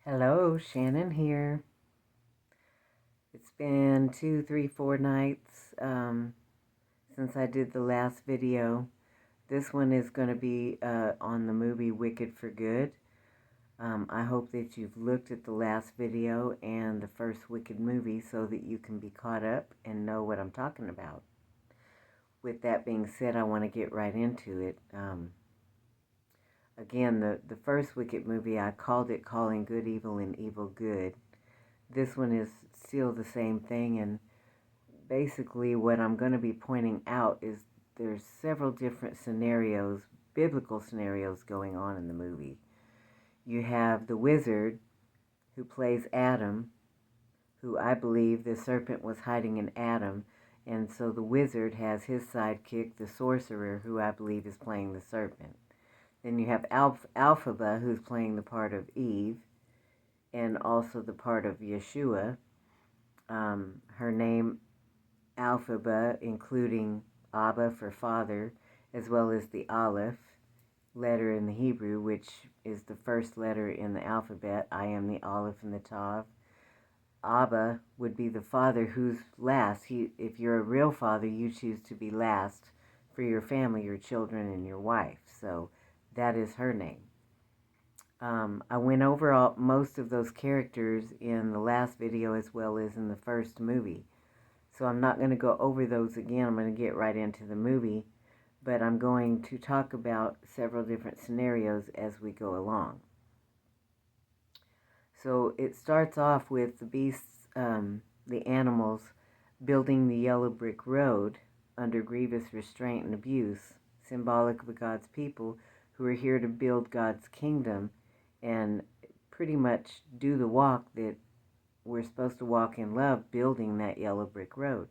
Hello, Shannon here. It's been 2, 3, 4 nights since I did the last video. This one is going to be on the movie Wicked for Good. I hope that you've looked at the last video and the first Wicked movie so that you can be caught up and know what I'm talking about. With that being said, I want to get right into it. Again, the first Wicked movie, I called it Calling Good Evil and Evil Good. This one is still the same thing, and basically what I'm going to be pointing out is there's several different scenarios, biblical scenarios going on in the movie. You have the wizard who plays Adam, who I believe the serpent was hiding in Adam, and so the wizard has his sidekick, the sorcerer, who I believe is playing the serpent. Then you have Alphaba, who's playing the part of Eve, and also the part of Yeshua. Her name, Alphaba, including Abba for father, as well as the Aleph letter in the Hebrew, which is the first letter in the alphabet. I am the Aleph and the Tav. Abba would be the father who's last. If you're a real father, you choose to be last for your family, your children, and your wife. So that is her name. I went over most of those characters in the last video as well as in the first movie. So I'm not going to go over those again. I'm going to get right into the movie. But I'm going to talk about several different scenarios as we go along. So it starts off with the beasts, the animals, building the yellow brick road under grievous restraint and abuse, symbolic of God's people who are here to build God's kingdom and pretty much do the walk that we're supposed to walk in love, building that yellow brick road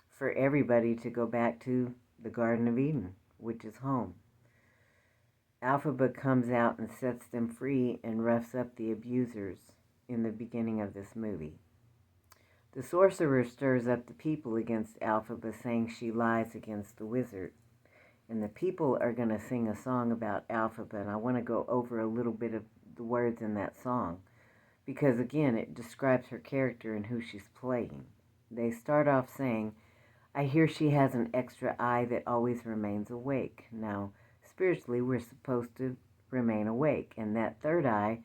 for everybody to go back to the Garden of Eden, which is home. Alphaba comes out and sets them free and roughs up the abusers in the beginning of this movie. The sorcerer stirs up the people against Alphaba, saying she lies against the wizard. And the people are going to sing a song about Alphaba, and I want to go over a little bit of the words in that song, because again, it describes her character and who she's playing. They start off saying, I hear she has an extra eye that always remains awake. Now, spiritually, we're supposed to remain awake, and that third eye,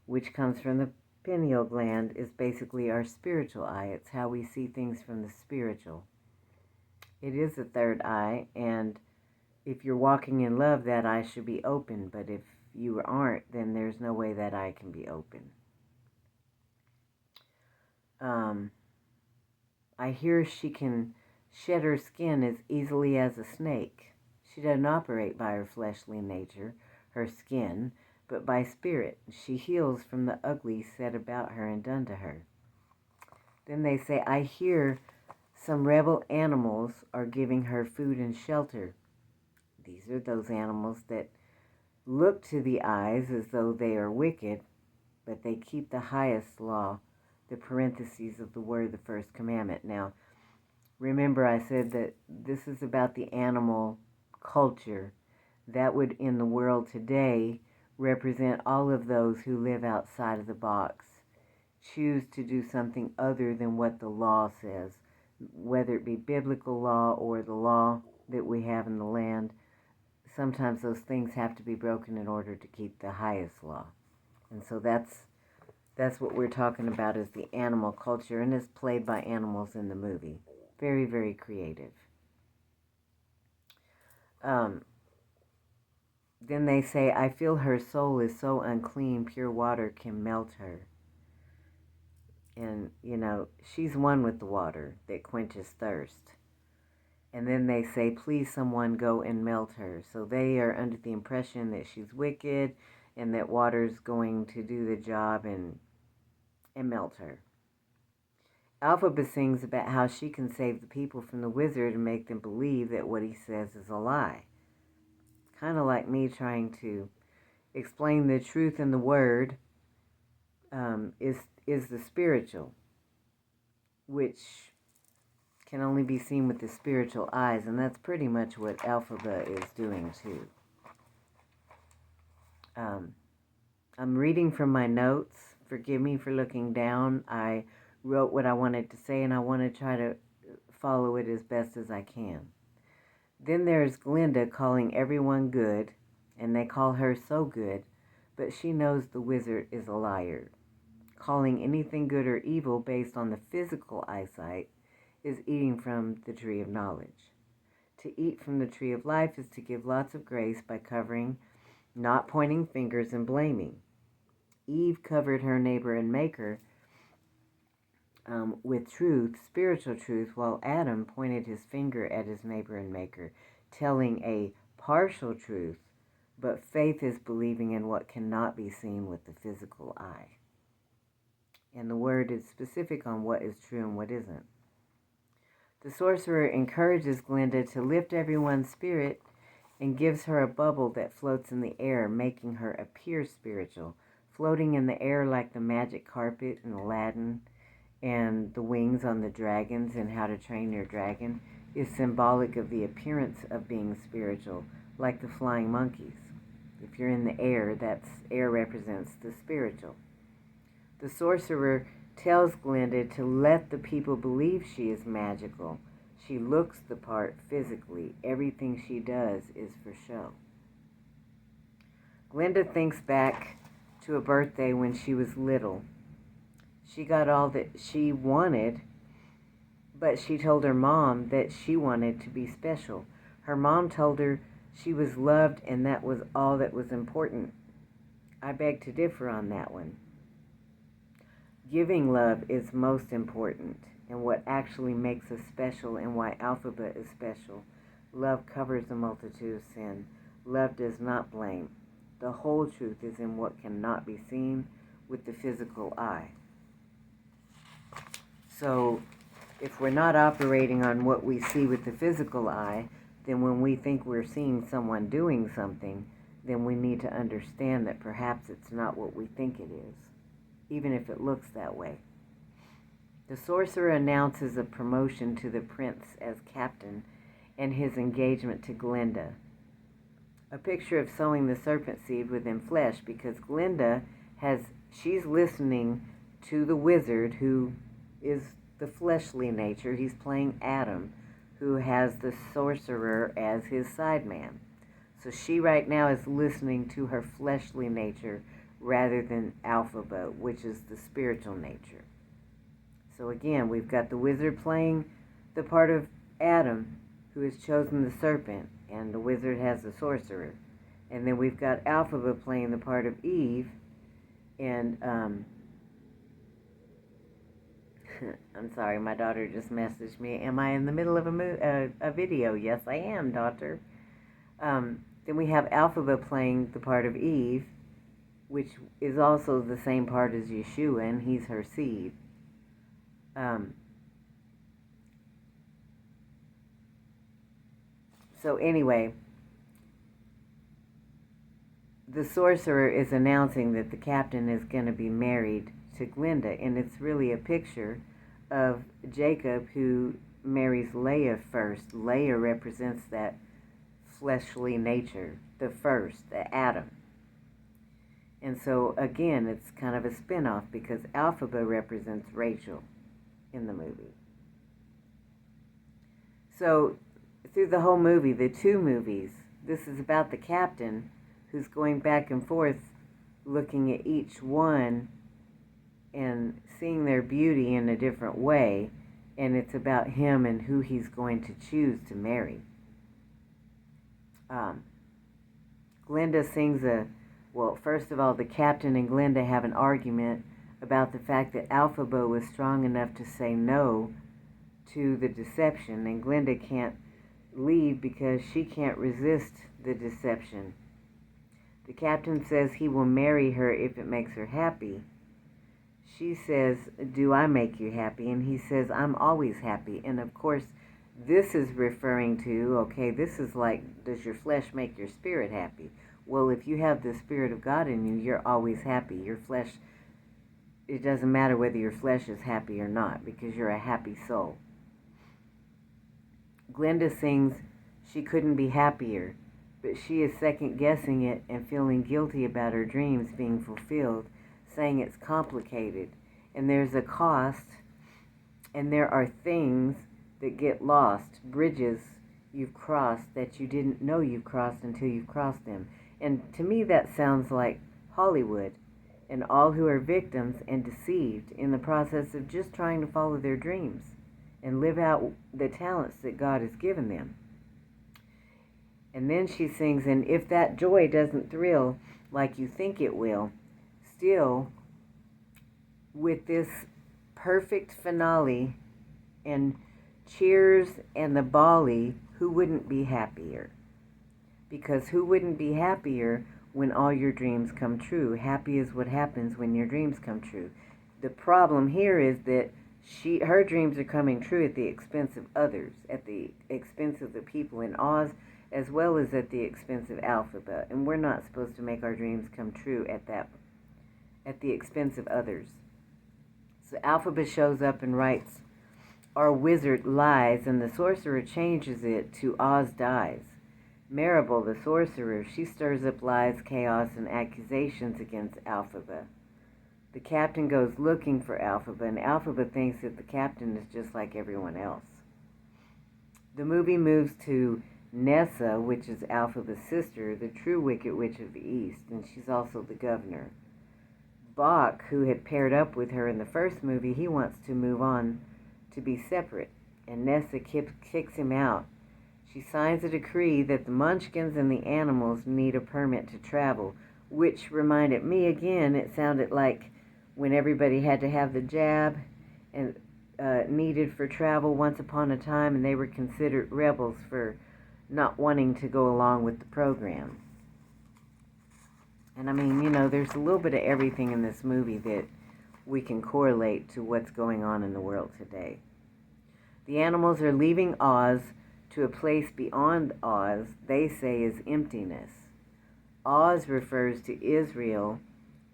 which comes from the pineal gland, is basically our spiritual eye. It's how we see things from the spiritual. It is the third eye, and if you're walking in love, that eye should be open, but if you aren't, then there's no way that eye can be open. I hear she can shed her skin as easily as a snake. She doesn't operate by her fleshly nature, her skin, but by spirit. She heals from the ugly said about her and done to her. Then they say, I hear some rebel animals are giving her food and shelter. These are those animals that look to the eyes as though they are wicked, but they keep the highest law, the parentheses of the word, the first commandment. Now, remember I said that this is about the animal culture. That would, in the world today, represent all of those who live outside of the box, choose to do something other than what the law says, whether it be biblical law or the law that we have in the land. Sometimes those things have to be broken in order to keep the highest law. And so that's what we're talking about, is the animal culture, and it's played by animals in the movie. Very, very creative. Then they say, I feel her soul is so unclean, pure water can melt her. And, she's one with the water that quenches thirst. And then they say, please someone go and melt her. So they are under the impression that she's wicked and that water's going to do the job and melt her. Alphaba sings about how she can save the people from the wizard and make them believe that what he says is a lie. Kind of like me trying to explain the truth in the word is the spiritual, which can only be seen with the spiritual eyes, and that's pretty much what Alphaba is doing too. I'm reading from my notes. Forgive me for looking down. I wrote what I wanted to say, and I want to try to follow it as best as I can. Then there's Glinda calling everyone good, and they call her so good, but she knows the wizard is a liar. Calling anything good or evil based on the physical eyesight is eating from the tree of knowledge. To eat from the tree of life is to give lots of grace by covering, not pointing fingers and blaming. Eve covered her neighbor and maker with truth, spiritual truth, while Adam pointed his finger at his neighbor and maker, telling a partial truth, but faith is believing in what cannot be seen with the physical eye. And the word is specific on what is true and what isn't. The sorcerer encourages Glinda to lift everyone's spirit and gives her a bubble that floats in the air, making her appear spiritual, floating in the air like the magic carpet in Aladdin, and the wings on the dragons in How to Train Your Dragon is symbolic of the appearance of being spiritual, like the flying monkeys. If you're in the air, air represents the spiritual. The sorcerer tells Glinda to let the people believe she is magical. She looks the part physically. Everything she does is for show. Glinda thinks back to a birthday when she was little. She got all that she wanted, but she told her mom that she wanted to be special. Her mom told her she was loved and that was all that was important. I beg to differ on that one. Giving love is most important and what actually makes us special and why Alphabet is special. Love covers a multitude of sin. Love does not blame. The whole truth is in what cannot be seen with the physical eye. So if we're not operating on what we see with the physical eye, then when we think we're seeing someone doing something, then we need to understand that perhaps it's not what we think it is, even if it looks that way. The sorcerer announces a promotion to the prince as captain and his engagement to Glinda. A picture of sowing the serpent seed within flesh, because Glinda she's listening to the wizard who is the fleshly nature. He's playing Adam, who has the sorcerer as his sideman. So she right now is listening to her fleshly nature rather than Alphaba, which is the spiritual nature. So again, we've got the wizard playing the part of Adam, who has chosen the serpent, and the wizard has the sorcerer. And then we've got Alphaba playing the part of Eve, and I'm sorry, my daughter just messaged me. Am I in the middle of a video? Yes, I am, daughter. Then we have Alphaba playing the part of Eve, which is also the same part as Yeshua, and he's her seed. So anyway, the sorcerer is announcing that the captain is going to be married to Glinda, and it's really a picture of Jacob who marries Leah first. Leah represents that fleshly nature, the first, the Adam. And so again, it's kind of a spin-off because Alphaba represents Rachel in the movie. So through the whole movie, the two movies, this is about the captain who's going back and forth looking at each one and seeing their beauty in a different way, and it's about him and who he's going to choose to marry. Glinda sings first of all, the captain and Glinda have an argument about the fact that Alphaba was strong enough to say no to the deception, and Glinda can't leave because she can't resist the deception. The captain says he will marry her if it makes her happy. She says, "Do I make you happy?" And he says, "I'm always happy." And of course, this is referring to, this is like, does your flesh make your spirit happy? Well, if you have the Spirit of God in you, you're always happy. Your flesh, it doesn't matter whether your flesh is happy or not, because you're a happy soul. Glinda sings, she couldn't be happier. but she is second-guessing it and feeling guilty about her dreams being fulfilled, saying it's complicated, and there's a cost, and there are things that get lost, bridges you've crossed that you didn't know you've crossed until you've crossed them. And to me that sounds like Hollywood, and all who are victims and deceived in the process of just trying to follow their dreams and live out the talents that God has given them. And then she sings, and if that joy doesn't thrill like you think it will, still, with this perfect finale and cheers and the volley, who wouldn't be happier? Because who wouldn't be happier when all your dreams come true? Happy is what happens when your dreams come true. The problem here is that her dreams are coming true at the expense of others, at the expense of the people in Oz, as well as at the expense of Alphaba. And we're not supposed to make our dreams come true at the expense of others. So Alphaba shows up and writes, "Our wizard lies," and the sorcerer changes it to "Oz dies." Maribel, the sorcerer, she stirs up lies, chaos, and accusations against Alphaba. The captain goes looking for Alphaba, and Alphaba thinks that the captain is just like everyone else. The movie moves to Nessa, which is Alphaba's sister, the true Wicked Witch of the East, and she's also the governor. Bach, who had paired up with her in the first movie, he wants to move on to be separate, and Nessa kicks him out. She signs a decree that the Munchkins and the animals need a permit to travel, which reminded me again, it sounded like when everybody had to have the jab and needed for travel once upon a time, and they were considered rebels for not wanting to go along with the program. And I mean, there's a little bit of everything in this movie that we can correlate to what's going on in the world today. The animals are leaving Oz to a place beyond Oz they say is emptiness. Oz refers to Israel,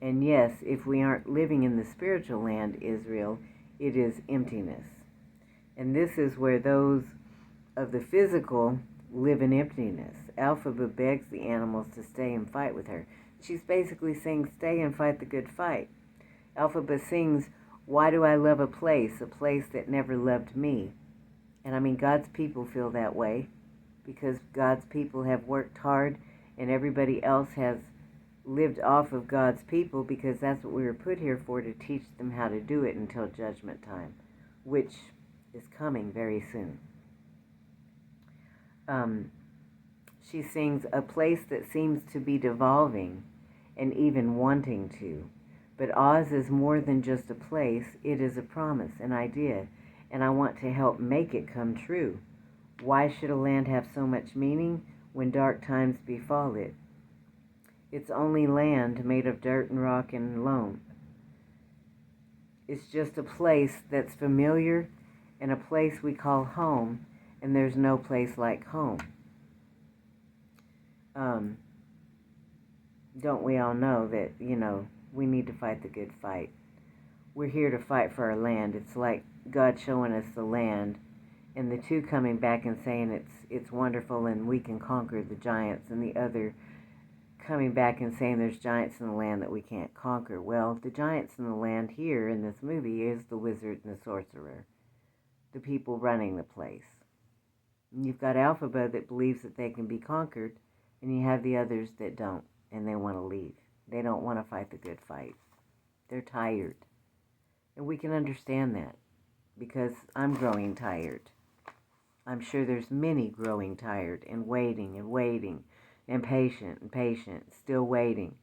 and yes, if we aren't living in the spiritual land, Israel, it is emptiness. And this is where those of the physical live in emptiness. Alphaba begs the animals to stay and fight with her. She's basically saying, stay and fight the good fight. Alphaba sings, "Why do I love a place that never loved me?" And I mean, God's people feel that way because God's people have worked hard and everybody else has lived off of God's people because that's what we were put here for, to teach them how to do it until judgment time, which is coming very soon. She sings, "A place that seems to be devolving and even wanting to. But Oz is more than just a place. It is a promise, an idea, and I want to help make it come true. Why should a land have so much meaning when dark times befall it? It's only land made of dirt and rock and loam. It's just a place that's familiar and a place we call home, and there's no place like home." Don't we all know that, we need to fight the good fight. We're here to fight for our land. It's like God showing us the land, and the two coming back and saying it's wonderful and we can conquer the giants, and the other coming back and saying there's giants in the land that we can't conquer. Well, the giants in the land here in this movie is the wizard and the sorcerer, the people running the place. And you've got Alphaba that believes that they can be conquered, and you have the others that don't, and they want to leave. They don't want to fight the good fight. They're tired. And we can understand that, because I'm growing tired. I'm sure there's many growing tired and waiting and patient, still waiting.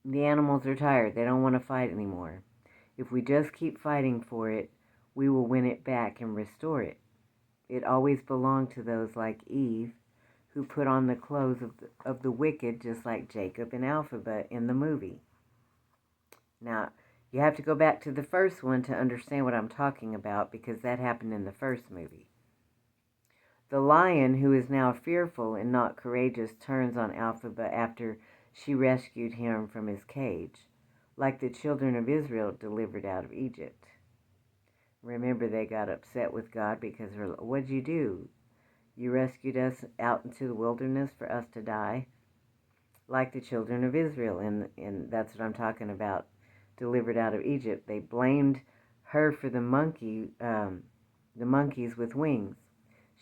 The animals are tired. They don't want to fight anymore. If we just keep fighting for it, we will win it back and restore it. It always belonged to those like Eve, who put on the clothes of the wicked, just like Jacob and Alphaba in the movie. Now, you have to go back to the first one to understand what I'm talking about, because that happened in the first movie. The lion, who is now fearful and not courageous, turns on Alphaba after she rescued him from his cage, like the children of Israel delivered out of Egypt. Remember, they got upset with God because, "What'd you do? You rescued us out into the wilderness for us to die, like the children of Israel. And that's what I'm talking about, delivered out of Egypt. They blamed her for the monkeys with wings.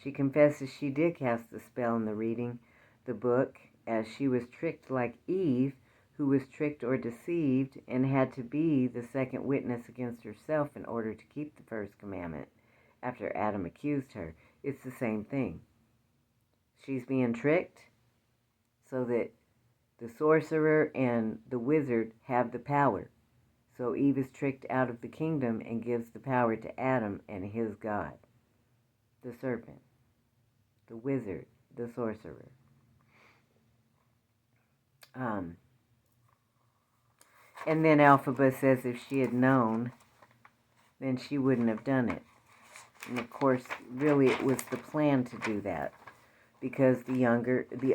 She confesses she did cast the spell in the reading the book, as she was tricked like Eve, who was tricked or deceived and had to be the second witness against herself in order to keep the first commandment after Adam accused her. It's the same thing. She's being tricked so that the sorcerer and the wizard have the power. So Eve is tricked out of the kingdom and gives the power to Adam and his God, the serpent, the wizard, the sorcerer. And then Elphaba says if she had known, then she wouldn't have done it. And of course, really it was the plan to do that, because the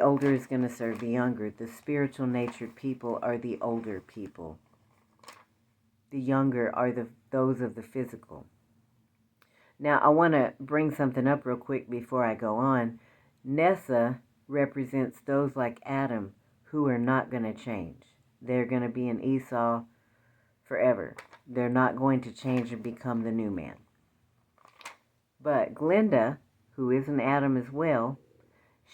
older is going to serve the younger. The spiritual natured people are the older people. The younger are those of the physical. Now, I want to bring something up real quick before I go on. Nessa represents those like Adam who are not going to change. They're going to be an Esau forever. They're not going to change and become the new man. But Glinda, who is an Adam as well,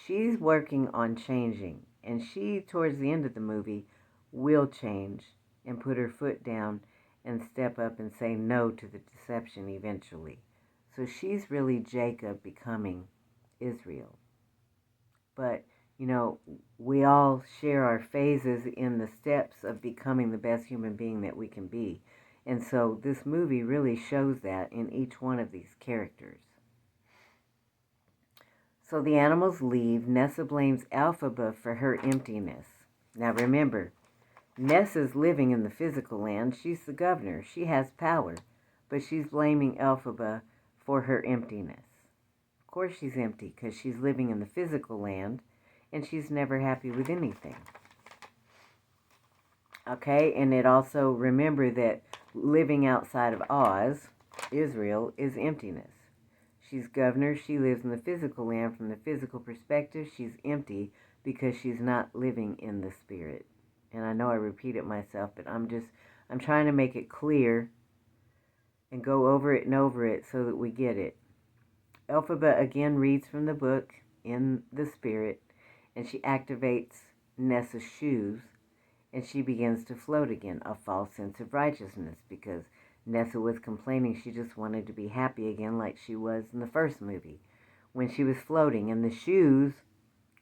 she's working on changing. And she, towards the end of the movie, will change and put her foot down and step up and say no to the deception eventually. So she's really Jacob becoming Israel. But, you know, we all share our phases in the steps of becoming the best human being that we can be. And so this movie really shows that in each one of these characters. So the animals leave. Nessa blames Elphaba for her emptiness. Now remember, Nessa's living in the physical land. She's the governor. She has power. But she's blaming Elphaba for her emptiness. Of course she's empty because she's living in the physical land and she's never happy with anything. Okay, and it also, remember that living outside of Oz, Israel, is emptiness. She's governor. She lives in the physical land. From the physical perspective, she's empty because she's not living in the spirit. And I know I repeated myself, but I'm trying to make it clear and go over it and over it so that we get it. Elphaba again reads from the book in the spirit, and she activates Nessa's shoes, and she begins to float again, a false sense of righteousness, because Nessa was complaining she just wanted to be happy again like she was in the first movie when she was floating. And the shoes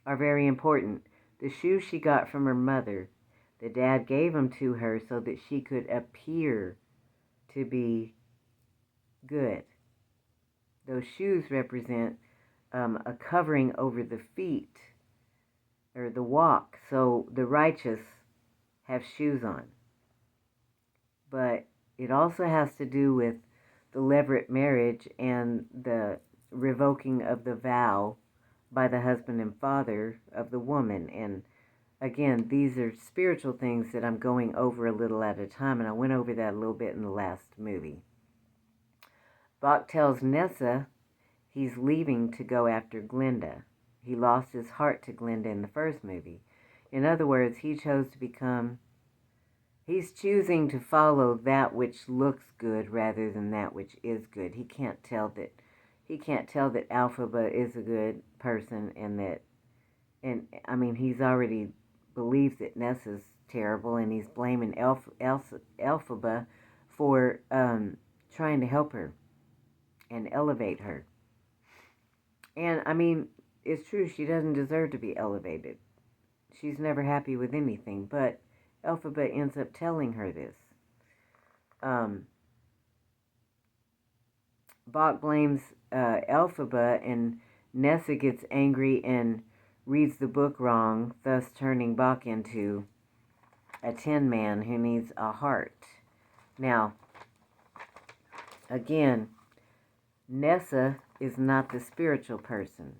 are very important. The shoes she got from her mother, the dad gave them to her so that she could appear to be good. Those shoes represent a covering over the feet, or the walk, so the righteous have shoes on. But it also has to do with the levirate marriage and the revoking of the vow by the husband and father of the woman. And again, these are spiritual things that I'm going over a little at a time, and I went over that a little bit in the last movie. Bach tells Nessa he's leaving to go after Glinda. He lost his heart to Glinda in the first movie. In other words, he's choosing to follow that which looks good rather than that which is good. He can't tell that Elphaba is a good person, and he's already believes that Nessa's terrible, and he's blaming Elphaba for trying to help her and elevate her. And it's true, she doesn't deserve to be elevated. She's never happy with anything, but Elphaba ends up telling her this. Bach blames Elphaba, and Nessa gets angry and reads the book wrong, thus turning Bach into a tin man who needs a heart. Now, again, Nessa is not the spiritual person.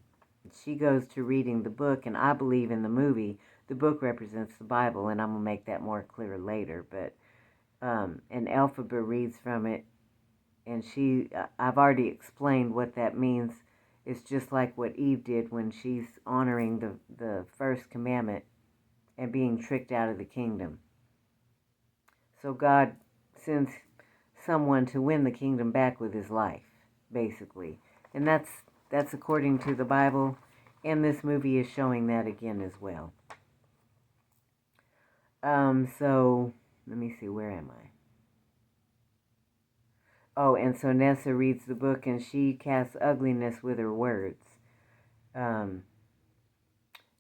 She goes to reading the book, and I believe in the movie, the book represents the Bible, and I'm going to make that more clear later. But and Elphaba reads from it, and I've already explained what that means It's just like what Eve did when she's honoring the first commandment and being tricked out of the kingdom. So God sends someone to win the kingdom back with his life, basically. And that's according to the Bible, and this movie is showing that again as well. So let me see, where am I? Oh, and so Nessa reads the book and she casts ugliness with her words.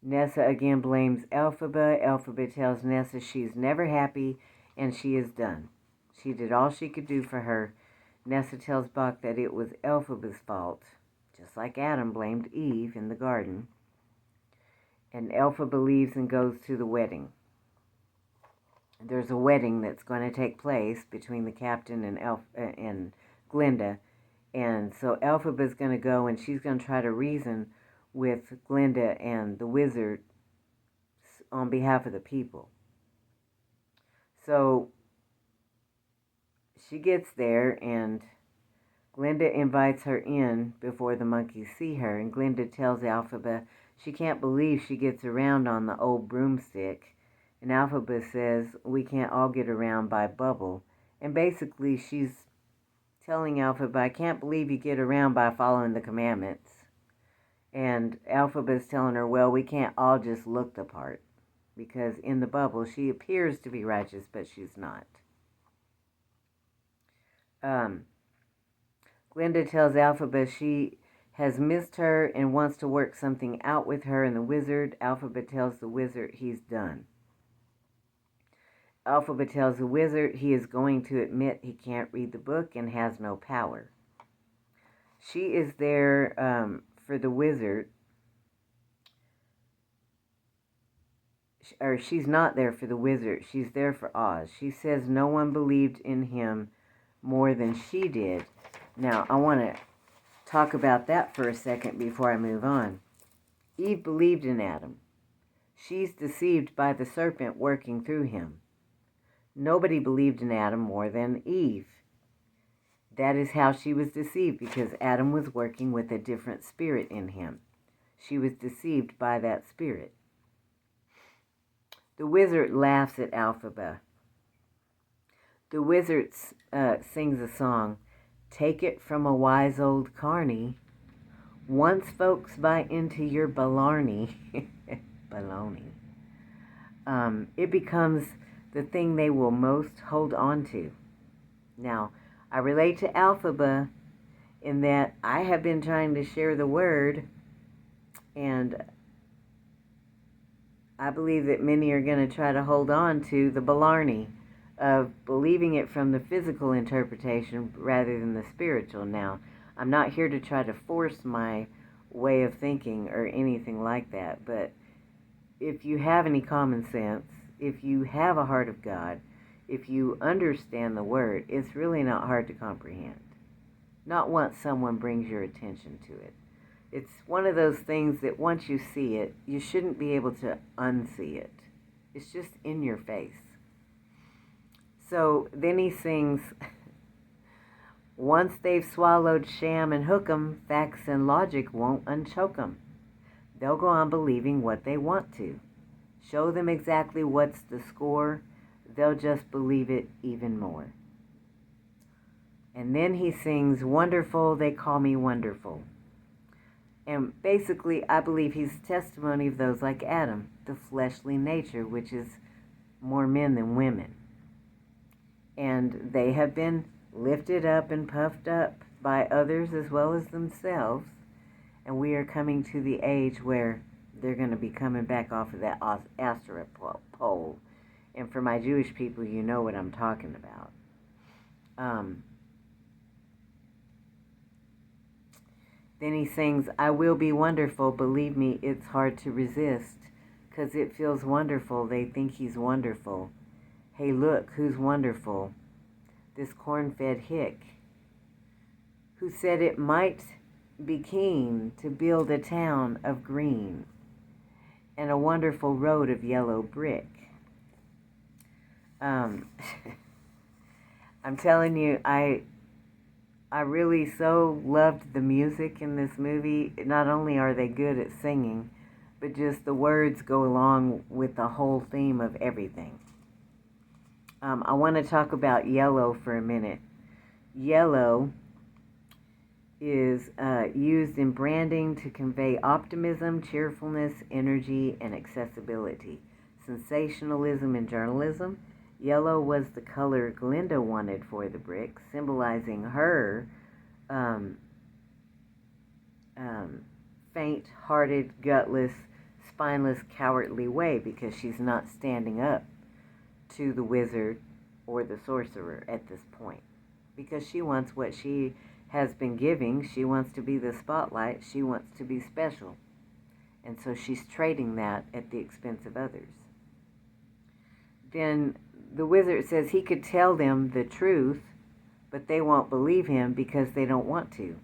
Nessa again blames Elphaba. Elphaba tells Nessa she's never happy and she is done. She did all she could do for her. Nessa tells Bach that it was Elphaba's fault, just like Adam blamed Eve in the garden. And Elphaba leaves and goes to the wedding. There's a wedding that's going to take place between the captain and Glinda. And so Elphaba's going to go and she's going to try to reason with Glinda and the wizard on behalf of the people. So she gets there and Glinda invites her in before the monkeys see her. And Glinda tells Elphaba she can't believe she gets around on the old broomstick. And Elphaba says we can't all get around by Bubble. And basically she's telling Elphaba, I can't believe you get around by following the commandments. And Elphaba's telling her, well, we can't all just look the part. Because in the bubble, she appears to be righteous, but she's not. Glinda tells Elphaba she has missed her and wants to work something out with her and the wizard. Elphaba tells the wizard he's done. Elphaba tells the wizard he is going to admit he can't read the book and has no power. She is there for the wizard, or she's not there for the wizard, she's there for Oz. She says no one believed in him more than she did. Now, I want to talk about that for a second before I move on. Eve believed in Adam. She's deceived by the serpent working through him. Nobody believed in Adam more than Eve. That is how she was deceived, because Adam was working with a different spirit in him. She was deceived by that spirit. The wizard laughs at Elphaba. The wizard sings a song, take it from a wise old carny. Once folks buy into your baloney, it becomes the thing they will most hold on to. Now, I relate to Elphaba in that I have been trying to share the word, and I believe that many are going to try to hold on to the Blarney of believing it from the physical interpretation rather than the spiritual. Now, I'm not here to try to force my way of thinking or anything like that, but if you have any common sense, if you have a heart of God, if you understand the word, it's really not hard to comprehend. Not once someone brings your attention to it. It's one of those things that once you see it, you shouldn't be able to unsee it. It's just in your face. So then he sings, once they've swallowed sham and hook 'em, facts and logic won't unchoke 'em. They'll go on believing what they want to. Show them exactly what's the score, they'll just believe it even more. And then he sings, wonderful, they call me wonderful. And basically, I believe he's testimony of those like Adam, the fleshly nature, which is more men than women. And they have been lifted up and puffed up by others as well as themselves. And we are coming to the age where they're going to be coming back off of that asteroid pole. And for my Jewish people, you know what I'm talking about. Then he sings, I will be wonderful, believe me, it's hard to resist, 'cause it feels wonderful, they think he's wonderful. Hey look, who's wonderful? This corn-fed hick, who said it might be keen to build a town of green and a wonderful road of yellow brick. I'm telling you, I I really so loved the music in this movie. Not only are they good at singing, but just the words go along with the whole theme of everything. I want to talk about yellow for a minute. Yellow is used in branding to convey optimism, cheerfulness, energy, and accessibility. Sensationalism in journalism. Yellow was the color Glinda wanted for the brick, symbolizing her um, faint-hearted, gutless, spineless, cowardly way, because she's not standing up to the wizard or the sorcerer at this point, because she wants what she has been giving. She wants to be the spotlight. She wants to be special. And so she's trading that at the expense of others. Then the wizard says he could tell them the truth, but they won't believe him because they don't want to.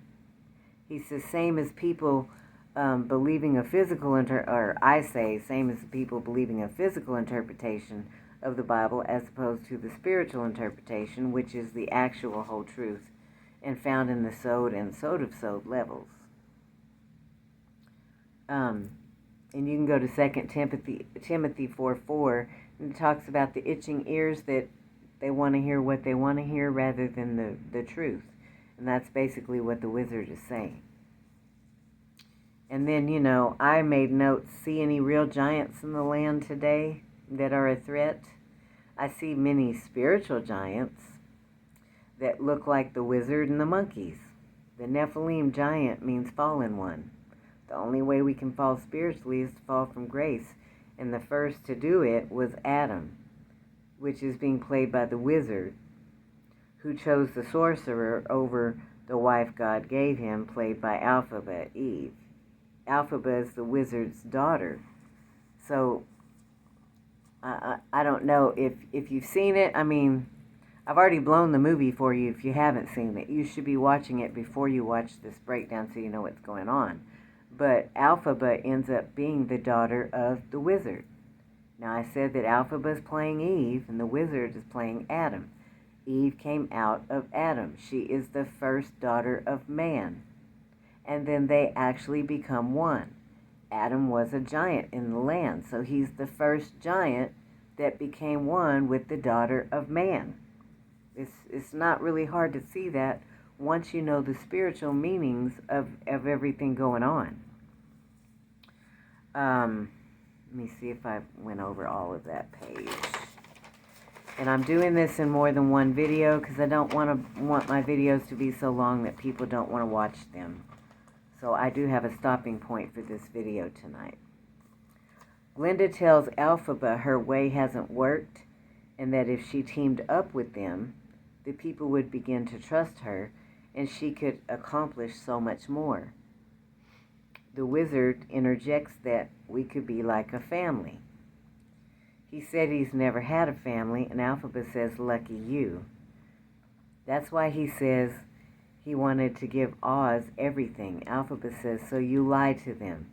He says, same as people believing a physical same as people believing a physical interpretation of the Bible as opposed to the spiritual interpretation, which is the actual whole truth and found in the sod and sod of sod levels. And you can go to 2 Timothy 4:4, and it talks about the itching ears that they want to hear what they want to hear rather than the truth. And that's basically what the wizard is saying. And then, I made notes, see any real giants in the land today that are a threat? I see many spiritual giants that look like the wizard and the monkeys. The Nephilim giant means fallen one. The only way we can fall spiritually is to fall from grace. And the first to do it was Adam, which is being played by the wizard, who chose the sorcerer over the wife God gave him, played by Alphaba, Eve. Alphaba is the wizard's daughter. So, I don't know if you've seen it. I mean, I've already blown the movie for you if you haven't seen it. You should be watching it before you watch this breakdown so you know what's going on. But Alphaba ends up being the daughter of the wizard. Now, I said that Alphaba is playing Eve and the wizard is playing Adam. Eve came out of Adam. She is the first daughter of man. And then they actually become one. Adam was a giant in the land, so he's the first giant that became one with the daughter of man. It's not really hard to see that once you know the spiritual meanings of everything going on. Let me see if I went over all of that page. And I'm doing this in more than one video because I don't want my videos to be so long that people don't want to watch them. So I do have a stopping point for this video tonight. Glinda tells Alphaba her way hasn't worked and that if she teamed up with them, the people would begin to trust her and she could accomplish so much more. The wizard interjects that we could be like a family. He said he's never had a family, and Alphaba says, lucky you. That's why he says he wanted to give Oz everything. Alphaba says, so you lied to them.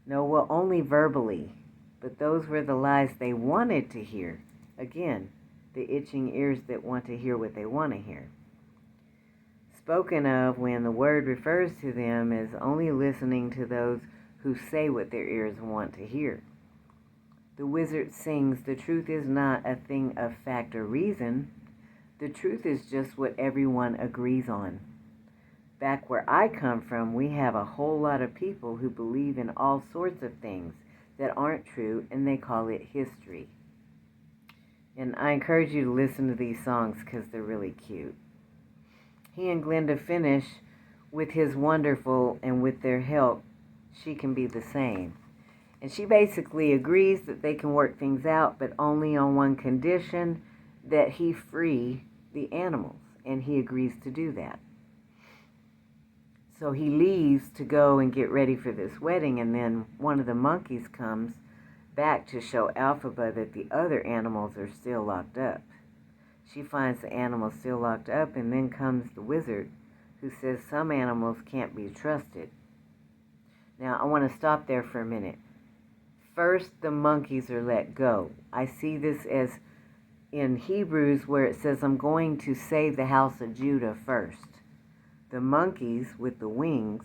No, well, only verbally, but those were the lies they wanted to hear. Again, the itching ears that want to hear what they want to hear. Spoken of when the word refers to them as only listening to those who say what their ears want to hear. The wizard sings, the truth is not a thing of fact or reason. The truth is just what everyone agrees on. Back where I come from, we have a whole lot of people who believe in all sorts of things that aren't true, and they call it history. And I encourage you to listen to these songs because they're really cute. He and Glinda finish with his wonderful, and with their help, she can be the same. And she basically agrees that they can work things out, but only on one condition, that he free the animals. And he agrees to do that. So he leaves to go and get ready for this wedding, and then one of the monkeys comes back to show Alphaba that the other animals are still locked up. She finds the animals still locked up, and then comes the wizard, who says some animals can't be trusted. Now, I want to stop there for a minute. First, the monkeys are let go. I see this as in Hebrews where it says, I'm going to save the house of Judah first. The monkeys with the wings,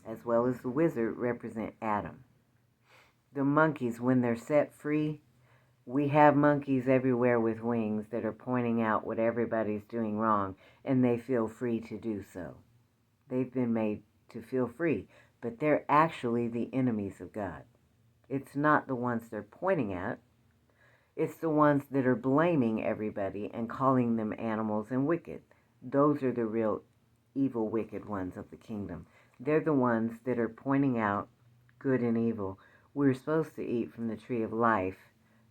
as well as the wizard, represent Adam. The monkeys, when they're set free, we have monkeys everywhere with wings that are pointing out what everybody's doing wrong, and they feel free to do so. They've been made to feel free, but they're actually the enemies of God. It's not the ones they're pointing at. It's the ones that are blaming everybody and calling them animals and wicked. Those are the real evil, wicked ones of the kingdom. They're the ones that are pointing out good and evil. We're supposed to eat from the tree of life.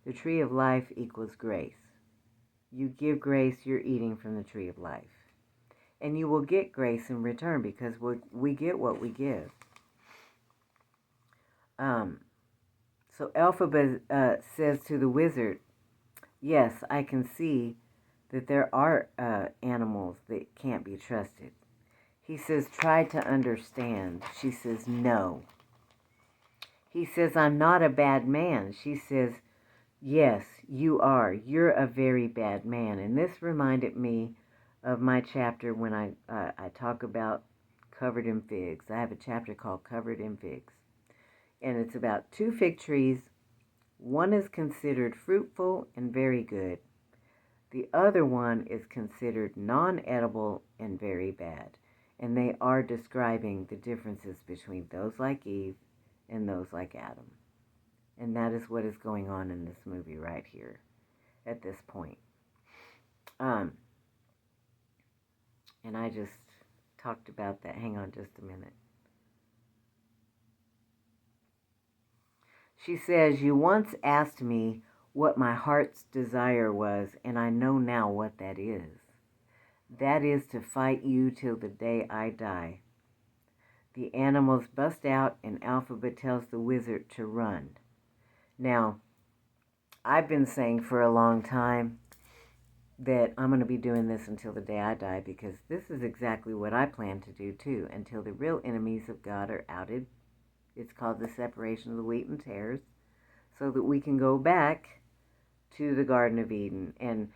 The tree of life equals grace. You give grace, you're eating from the tree of life. And you will get grace in return because we get what we give. So Elphaba says to the wizard, yes, I can see that there are animals that can't be trusted. He says, try to understand. She says, no. He says, I'm not a bad man. She says, yes, you are. You're a very bad man. And this reminded me of my chapter when I talk about covered in figs. I have a chapter called Covered in Figs. And it's about 2 fig trees. One is considered fruitful and very good. The other one is considered non-edible and very bad. And they are describing the differences between those like Eve and those like Adam. And that is what is going on in this movie right here at this point. And I just talked about that. Hang on just a minute. She says, you once asked me what my heart's desire was, and I know now what that is. That is to fight you till the day I die. The animals bust out, and Elphaba tells the wizard to run. Now, I've been saying for a long time that I'm going to be doing this until the day I die because this is exactly what I plan to do too, until the real enemies of God are outed. It's called the separation of the wheat and tares, so that we can go back to the Garden of Eden. And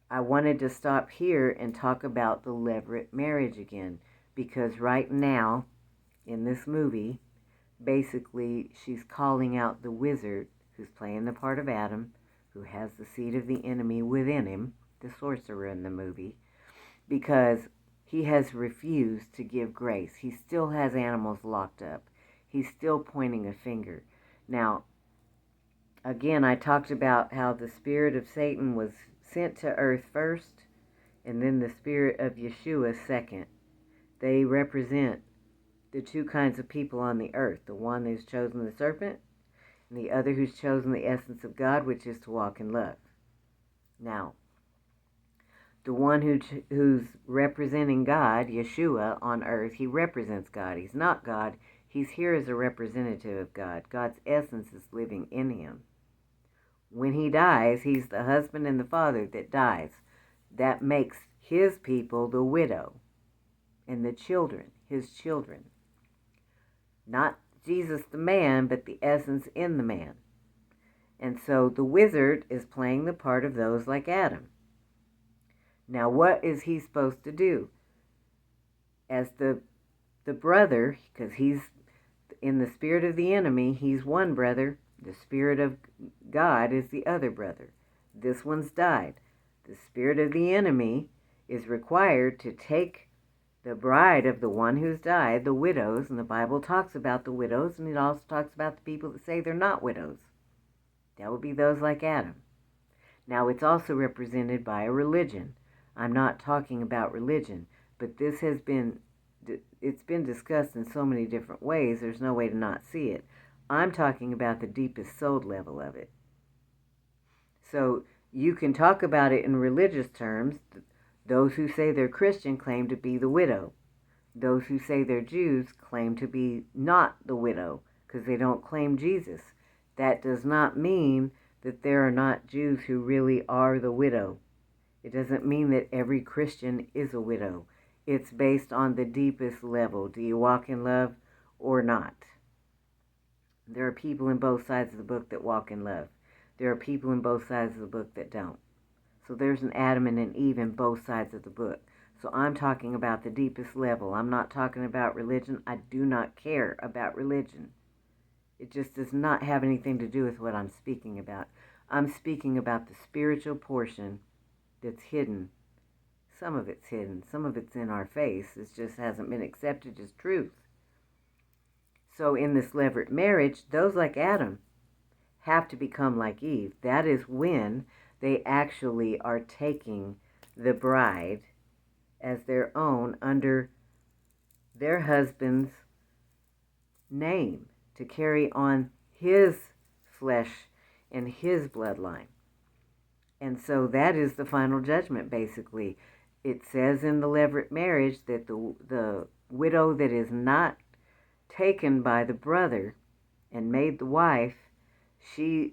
I wanted to stop here and talk about the levirate marriage again, because right now, in this movie, basically she's calling out the wizard, who's playing the part of Adam, who has the seed of the enemy within him, the sorcerer in the movie, because he has refused to give grace. He still has animals locked up. He's still pointing a finger. Now, again, I talked about how the spirit of Satan was sent to earth first, and then the spirit of Yeshua second. They represent the 2 kinds of people on the earth. The one who's chosen the serpent, and the other who's chosen the essence of God, which is to walk in love. Now, the one who's representing God, Yeshua, on earth, he represents God. He's not God. He's here as a representative of God. God's essence is living in him. When he dies, he's the husband and the father that dies. That makes his people the widow and the children, his children. Not Jesus the man, but the essence in the man. And so the wizard is playing the part of those like Adam. Now, what is he supposed to do? As the brother, because he's in the spirit of the enemy, he's one brother. The spirit of God is the other brother. This one's died. The spirit of the enemy is required to take the bride of the one who's died, the widows, and the Bible talks about the widows, and it also talks about the people that say they're not widows. That would be those like Adam. Now, it's also represented by a religion. I'm not talking about religion, but this has been, it's been discussed in so many different ways, there's no way to not see it. I'm talking about the deepest soul level of it. So you can talk about it in religious terms. Those who say they're Christian claim to be the widow. Those who say they're Jews claim to be not the widow because they don't claim Jesus. That does not mean that there are not Jews who really are the widow. It doesn't mean that every Christian is a widow. It's based on the deepest level. Do you walk in love or not? There are people in both sides of the book that walk in love. There are people in both sides of the book that don't. So there's an Adam and an Eve in both sides of the book. So I'm talking about the deepest level. I'm not talking about religion. I do not care about religion. It just does not have anything to do with what I'm speaking about. I'm speaking about the spiritual portion that's hidden. Some of it's hidden. Some of it's in our face. It just hasn't been accepted as truth. So in this levirate marriage, those like Adam have to become like Eve. That is when they actually are taking the bride as their own under their husband's name to carry on his flesh and his bloodline. And so that is the final judgment, basically. It says in the levirate marriage that the widow that is not taken by the brother and made the wife, and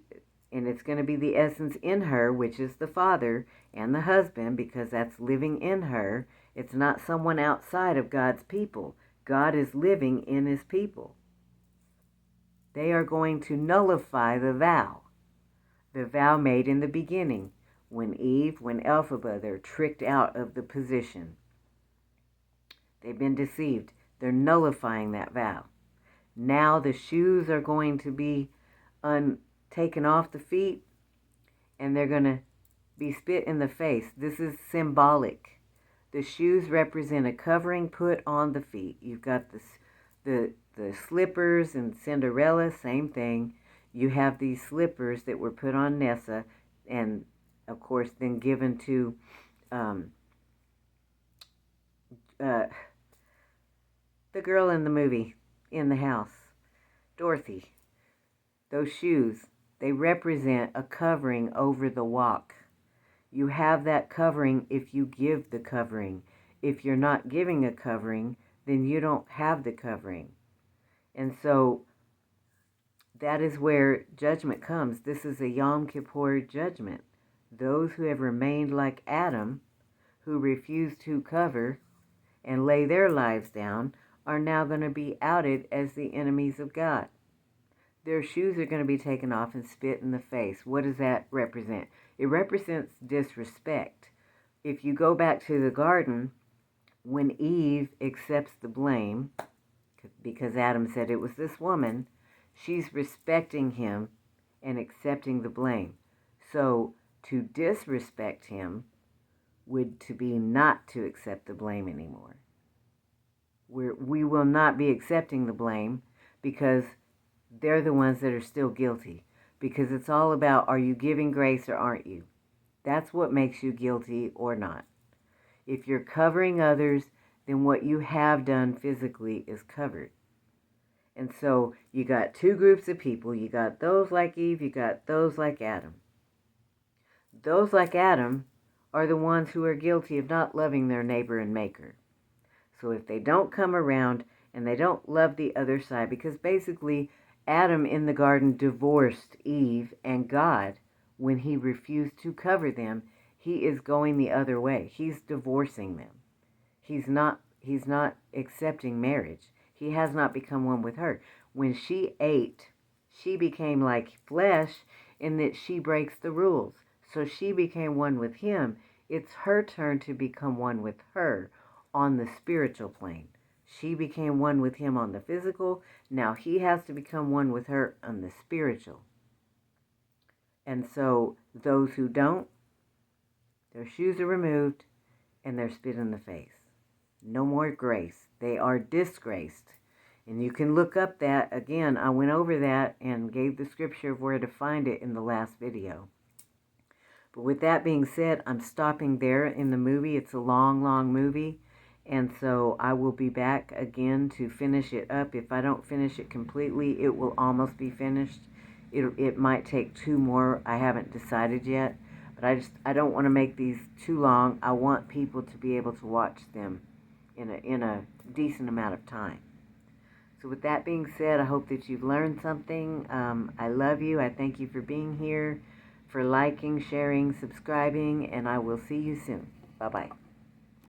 it's going to be the essence in her, which is the father and the husband, because that's living in her. It's not someone outside of God's people. God is living in his people. They are going to nullify the vow made in the beginning, when Elphaba, they're tricked out of the position. They've been deceived. They're nullifying that vow. Now the shoes are going to be taken off the feet, and they're going to be spit in the face. This is symbolic. The shoes represent a covering put on the feet. You've got the slippers in Cinderella, same thing. You have these slippers that were put on Nessa, and of course then given to the girl in the movie, in the house, Dorothy. Those shoes, they represent a covering over the walk. You have that covering if you give the covering. If you're not giving a covering, then you don't have the covering. And so that is where judgment comes. This is a Yom Kippur judgment. Those who have remained like Adam, who refused to cover and lay their lives down, are now going to be outed as the enemies of God. Their shoes are going to be taken off and spit in the face. What does that represent? It represents disrespect. If you go back to the garden, when Eve accepts the blame, because Adam said it was this woman, she's respecting him and accepting the blame. So to disrespect him would to be not to accept the blame anymore. We will not be accepting the blame because they're the ones that are still guilty. Because it's all about, are you giving grace or aren't you? That's what makes you guilty or not. If you're covering others, then what you have done physically is covered. And so you got two groups of people. You got those like Eve, you got those like Adam. Those like Adam are the ones who are guilty of not loving their neighbor and maker. So if they don't come around and they don't love the other side, because basically Adam in the garden divorced Eve and God when he refused to cover them. He is going the other way. He's divorcing them. He's not accepting marriage. He has not become one with her. When she ate, she became like flesh in that she breaks the rules. So she became one with him. It's her turn to become one with her on the spiritual plane. She became one with him on the physical. Now he has to become one with her on the spiritual. And so those who don't, their shoes are removed and they're spit in the face. No more grace. They are disgraced. And you can look up that. Again, I went over that and gave the scripture of where to find it in the last video. But with that being said, I'm stopping there in the movie. It's a long, long movie. And so I will be back again to finish it up. If I don't finish it completely, it will almost be finished. It might take 2 more. I haven't decided yet. But I don't want to make these too long. I want people to be able to watch them in a decent amount of time. So with that being said, I hope that you've learned something. I love you. I thank you for being here, for liking, sharing, subscribing, and I will see you soon. Bye-bye.